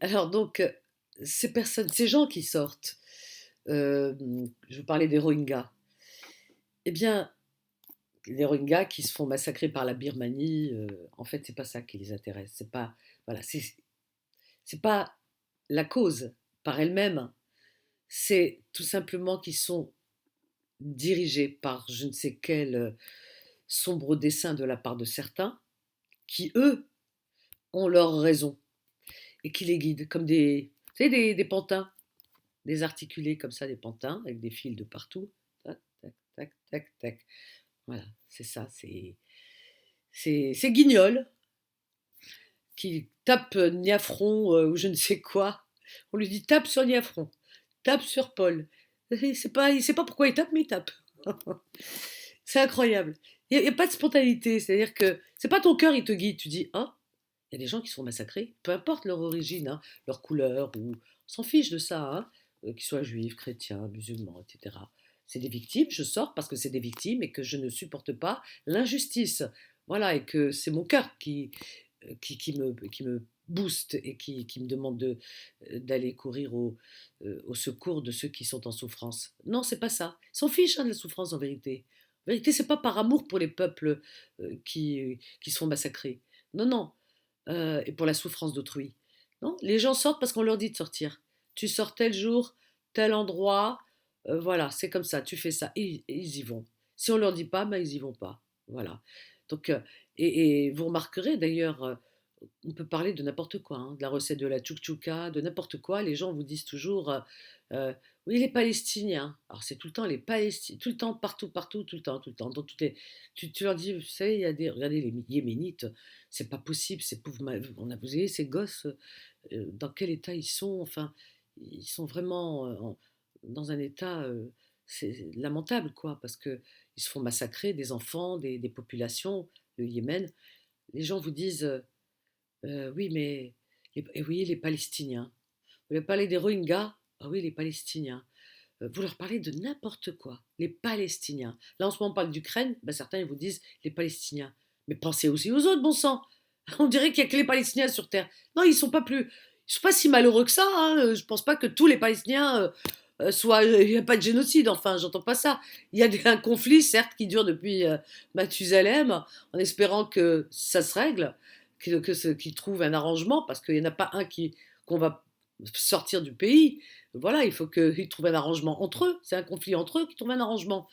Alors donc, ces gens qui sortent, je vous parlais des Rohingyas. Eh bien, les Rohingyas qui se font massacrer par la Birmanie, en fait, c'est pas ça qui les intéresse. C'est pas, voilà, c'est pas la cause par elle-même. C'est tout simplement qu'ils sont dirigés par je ne sais quel sombre dessein de la part de certains, qui eux ont leur raison et qui les guident comme vous savez, des pantins, des articulés comme ça, des pantins avec des fils de partout. Tac, tac, tac, tac, tac. Voilà, c'est ça, c'est Guignol qui tape Niafron ou je ne sais quoi. On lui dit tape sur Niafron, tape sur Paul. Il sait pas pourquoi il tape, mais il tape. C'est incroyable. Il y a pas de spontanéité, c'est-à-dire que c'est pas ton cœur qui te guide. Tu dis, ah, il y a des gens qui sont massacrés, peu importe leur origine, hein, leur couleur, ou on s'en fiche de ça, hein, qu'ils soient juifs, chrétiens, musulmans, etc. C'est des victimes, je sors parce que c'est des victimes et que je ne supporte pas l'injustice. Voilà, et que c'est mon cœur qui me booste et qui me demande d'aller courir au secours de ceux qui sont en souffrance. Non, c'est pas ça. Ils s'en fichent hein, de la souffrance en vérité. En vérité, c'est pas par amour pour les peuples qui se font massacrer. Non, non. Et pour la souffrance d'autrui. Non, les gens sortent parce qu'on leur dit de sortir. Tu sors tel jour, tel endroit, voilà, c'est comme ça, tu fais ça. Et ils y vont. Si on leur dit pas, ben, ils y vont pas. Voilà. Donc, et vous remarquerez d'ailleurs, on peut parler de n'importe quoi, hein, de la recette de la tchouk-tchouka, de n'importe quoi. Les gens vous disent toujours, euh, oui, les Palestiniens. Alors c'est tout le temps les Palestiniens, tout le temps, partout, partout, tout le temps, tout le temps. Dans toutes les, tu leur dis, vous savez, il y a des, regardez les Yéménites, c'est pas possible, ces pauvres, on a, vous voyez, ces gosses, dans quel état ils sont, enfin, ils sont vraiment dans un état, c'est lamentable, quoi, parce que ils se font massacrer, des enfants, des populations, le Yémen. Les gens vous disent, oui, mais oui, les Palestiniens. Vous voulez parler des Rohingyas? Ah oui, les Palestiniens. Vous leur parlez de n'importe quoi, les Palestiniens. Là, en ce moment, on parle d'Ukraine, ben, certains ils vous disent les Palestiniens. Mais pensez aussi aux autres, bon sang. On dirait qu'il n'y a que les Palestiniens sur Terre. Non, ils sont pas si malheureux que ça. Hein. Je pense pas que tous les Palestiniens soient. Il n'y a pas de génocide, enfin, j'entends pas ça. Il y a un conflit, certes, qui dure depuis Mathusalem, en espérant que ça se règle, qu'ils trouvent un arrangement, parce qu'il n'y en a pas un qu'on va sortir du pays. Voilà, il faut qu'ils trouvent un arrangement entre eux. C'est un conflit entre eux qui trouvent un arrangement.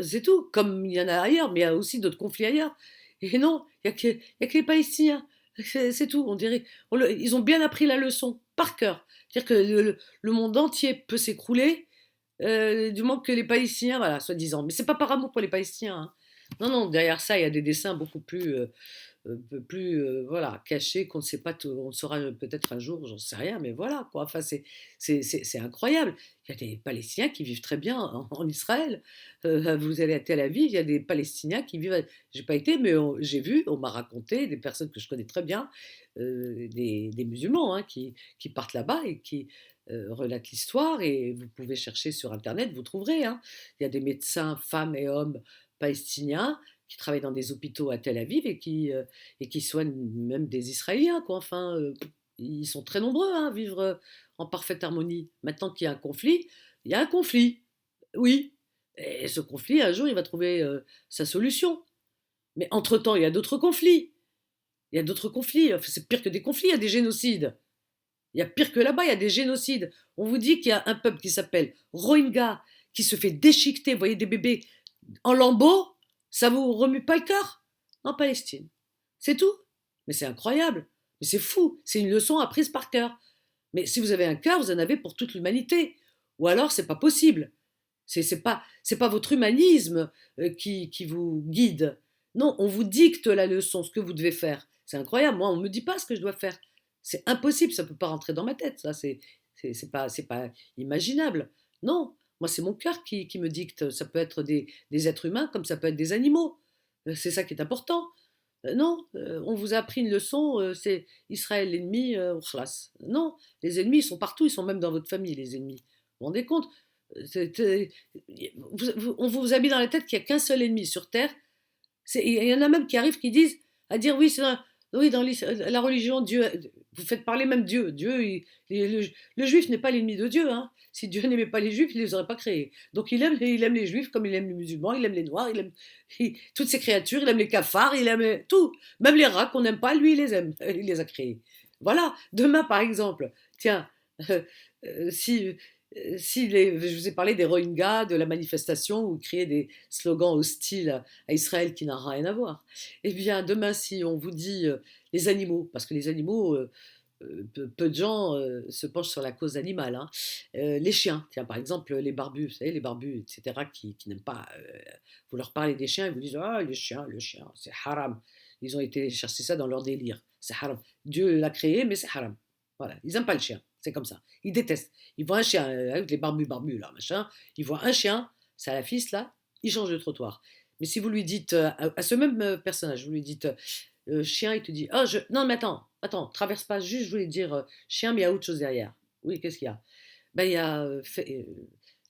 C'est tout, comme il y en a ailleurs, mais il y a aussi d'autres conflits ailleurs. Et non, il y a que les Palestiniens. C'est tout, on dirait. Ils ont bien appris la leçon, par cœur. C'est-à-dire que le monde entier peut s'écrouler du moment que les Palestiniens, voilà, soi-disant. Mais c'est pas par amour pour les Palestiniens. Hein. Non, non, derrière ça, il y a des dessins beaucoup plus voilà, cachés qu'on ne sait pas, on le saura peut-être un jour, j'en sais rien, mais voilà quoi. Enfin, c'est incroyable. Il y a des Palestiniens qui vivent très bien en Israël. Vous allez à Tel Aviv, il y a des Palestiniens qui vivent. J'ai pas été, mais j'ai vu, on m'a raconté des personnes que je connais très bien, des musulmans hein, qui partent là-bas et qui relatent l'histoire. Et vous pouvez chercher sur Internet, vous trouverez. Hein. Il y a des médecins, femmes et hommes palestiniens qui travaillent dans des hôpitaux à Tel Aviv et qui soignent même des Israéliens, quoi. Enfin, ils sont très nombreux hein, à vivre en parfaite harmonie. Maintenant qu'il y a un conflit, il y a un conflit, oui. Et ce conflit, un jour, il va trouver sa solution. Mais entre-temps, il y a d'autres conflits. Il y a d'autres conflits. Enfin, c'est pire que des conflits, il y a des génocides. Il y a pire que là-bas, il y a des génocides. On vous dit qu'il y a un peuple qui s'appelle Rohingya, qui se fait déchiqueter, vous voyez des bébés en lambeaux, ça vous remue pas le cœur? En Palestine. C'est tout. Mais c'est incroyable. Mais c'est fou. C'est une leçon apprise par cœur. Mais si vous avez un cœur, vous en avez pour toute l'humanité. Ou alors, c'est pas possible. C'est pas votre humanisme qui vous guide. Non, on vous dicte la leçon, ce que vous devez faire. C'est incroyable. Moi, on me dit pas ce que je dois faire. C'est impossible. Ça peut pas rentrer dans ma tête. Ça, c'est pas imaginable. Non, moi, c'est mon cœur qui me dicte. Ça peut être des êtres humains comme ça peut être des animaux. C'est ça qui est important. Non, on vous a appris une leçon, c'est Israël l'ennemi, khlas. Non, les ennemis, ils sont partout, ils sont même dans votre famille, les ennemis. Vous vous rendez compte? C'est, on vous a mis dans la tête qu'il n'y a qu'un seul ennemi sur Terre. Il y en a même qui arrivent qui disent à dire oui, oui dans la religion Dieu. Vous faites parler même Dieu. Dieu, le juif n'est pas l'ennemi de Dieu, hein. Si Dieu n'aimait pas les juifs, il ne les aurait pas créés. Donc il aime les juifs comme il aime les musulmans, il aime les noirs, toutes ces créatures, il aime les cafards, il aime tout. Même les rats qu'on n'aime pas, lui, il les aime. Il les a créés. Voilà. Demain, par exemple, tiens, euh, si, je vous ai parlé des Rohingyas, de la manifestation où ils criaient des slogans hostiles à Israël qui n'a rien à voir. Eh bien, demain, si on vous dit les animaux, parce que les animaux, peu de gens se penchent sur la cause animale, hein. Les chiens, tiens, par exemple, les barbus, vous savez, les barbus, etc., qui n'aiment pas. Vous leur parlez des chiens, ils vous disent ah, le chien, c'est haram. Ils ont été chercher ça dans leur délire. C'est haram. Dieu l'a créé, mais c'est haram. Voilà, ils n'aiment pas le chien. C'est comme ça. Ils détestent. Ils voient un chien, avec les barbus, là, machin. Ils voient un chien, c'est à la fils, là, ils changent de trottoir. Mais si vous lui dites, à ce même personnage, vous lui dites chien, il te dit oh, non, mais attends, traverse pas, juste je voulais dire chien, mais il y a autre chose derrière. Oui, qu'est-ce qu'il y a? Ben, il y a.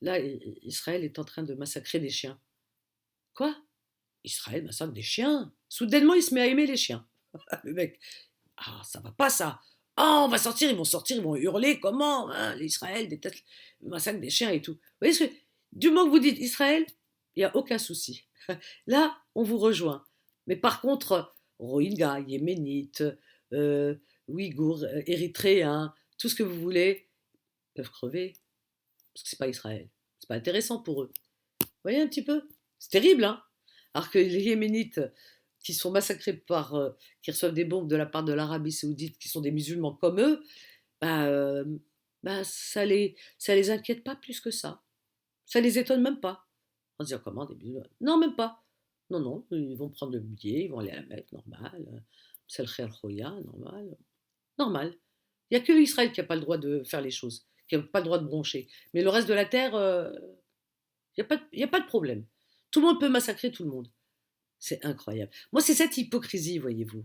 Là, Israël est en train de massacrer des chiens. Quoi? Israël massacre des chiens? Soudainement, il se met à aimer les chiens. Le mec, ah, ça va pas ça. Ah, on va sortir, ils vont hurler. Comment hein, l'Israël déteste le massacre des chiens et tout. Vous voyez ce que, du moment que vous dites Israël, il n'y a aucun souci. Là, on vous rejoint. Mais par contre, Rohingyas, Yéménites, euh, Ouïghours, Érythréens, tout ce que vous voulez, peuvent crever. Parce que c'est pas Israël. C'est pas intéressant pour eux. Vous voyez un petit peu? C'est terrible, hein? Alors que les Yéménites qui sont massacrés qui reçoivent des bombes de la part de l'Arabie Saoudite, qui sont des musulmans comme eux, bah, ça les inquiète pas plus que ça. Ça les étonne même pas. On se dit, comment des musulmans? Non, même pas. Non, non, ils vont prendre le billet, ils vont aller à la Mecque, normal. C'est le Kher Khoya, normal. Normal. Il n'y a que Israël qui n'a pas le droit de faire les choses, qui n'a pas le droit de broncher. Mais le reste de la terre, il n'y a pas de problème. Tout le monde peut massacrer tout le monde. C'est incroyable. Moi, c'est cette hypocrisie, voyez-vous.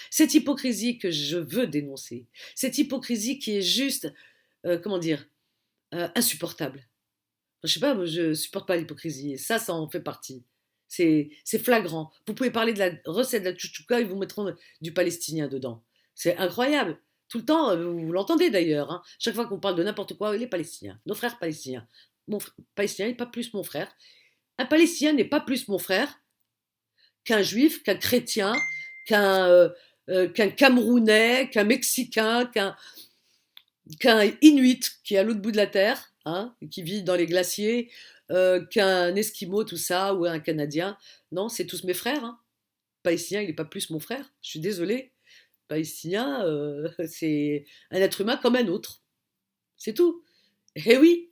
Cette hypocrisie que je veux dénoncer. Cette hypocrisie qui est juste, comment dire, insupportable. Enfin, je sais pas, moi, je supporte pas l'hypocrisie. Et ça en fait partie. C'est flagrant. Vous pouvez parler de la recette de la chouchouka, ils vous mettront du palestinien dedans. C'est incroyable. Tout le temps, vous l'entendez d'ailleurs. Hein. Chaque fois qu'on parle de n'importe quoi, les Palestiniens, nos frères palestiniens. Palestinien n'est pas plus mon frère. Un Palestinien n'est pas plus mon frère qu'un juif, qu'un chrétien, qu'un Camerounais, qu'un Mexicain, qu'un Inuit qui est à l'autre bout de la terre, hein, qui vit dans les glaciers, qu'un Esquimau, tout ça, ou un Canadien. Non, c'est tous mes frères. Hein. Palestinien, il n'est pas plus mon frère. Je suis désolée. Palestinien, c'est un être humain comme un autre. C'est tout. Et oui,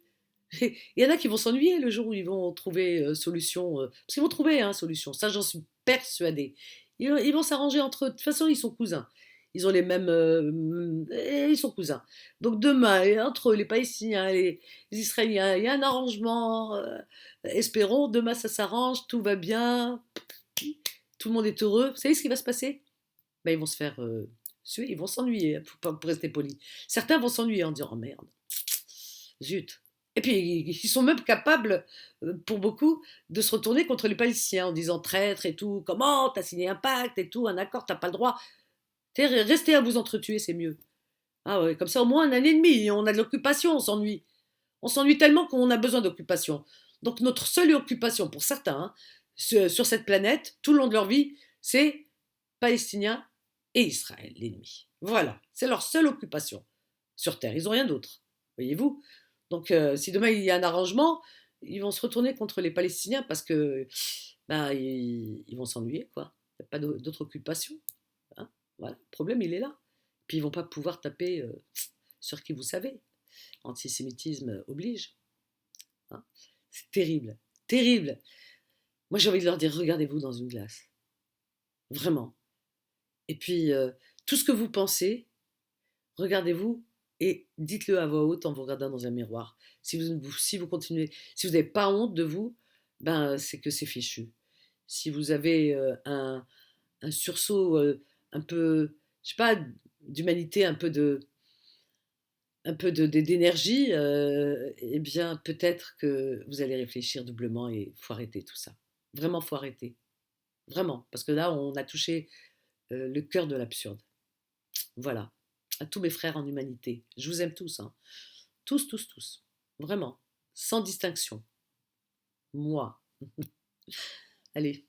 il y en a qui vont s'ennuyer le jour où ils vont trouver solution. Parce qu'ils vont trouver solution. Ça, j'en suis persuadée. Ils vont s'arranger entre eux. De toute façon, ils sont cousins. Ils ont les mêmes. Ils sont cousins. Donc demain, entre eux, les Palestiniens, les Israéliens, il y a un arrangement. Espérons, demain ça s'arrange, tout va bien. Tout le monde est heureux. Vous savez ce qui va se passer? Ben, ils vont se faire suer, ils vont s'ennuyer, pour rester poli. Certains vont s'ennuyer en disant oh merde, zut. Et puis ils sont même capables, pour beaucoup, de se retourner contre les Palestiniens en disant traître et tout. Comment t'as signé un pacte et tout, un accord, t'as pas le droit. Restez à vous entretuer, c'est mieux. Ah ouais, comme ça au moins un an et demi, on a de l'occupation, on s'ennuie. On s'ennuie tellement qu'on a besoin d'occupation. Donc notre seule occupation pour certains, hein, sur cette planète, tout le long de leur vie, c'est Palestiniens et Israël, l'ennemi. Voilà, c'est leur seule occupation sur Terre. Ils n'ont rien d'autre, voyez-vous. Donc si demain il y a un arrangement, ils vont se retourner contre les Palestiniens parce que ils vont s'ennuyer, quoi. Il n'y a pas d'autre occupation. Hein. Voilà, le problème il est là. Puis ils vont pas pouvoir taper sur qui vous savez. Antisémitisme oblige. Hein. C'est terrible, terrible. Moi j'ai envie de leur dire regardez-vous dans une glace. Vraiment. Et puis, tout ce que vous pensez, regardez-vous et dites-le à voix haute en vous regardant dans un miroir. Si vous continuez, si vous n'avez pas honte de vous, ben, c'est que c'est fichu. Si vous avez un sursaut un peu, je sais pas, d'humanité, d'énergie, eh bien, peut-être que vous allez réfléchir doublement et faut arrêter tout ça. Vraiment, faut arrêter. Vraiment. Parce que là, on a touché le cœur de l'absurde. Voilà. à tous mes frères en humanité. Je vous aime tous, hein. Tous, tous, tous. Vraiment. Sans distinction. Moi. Allez.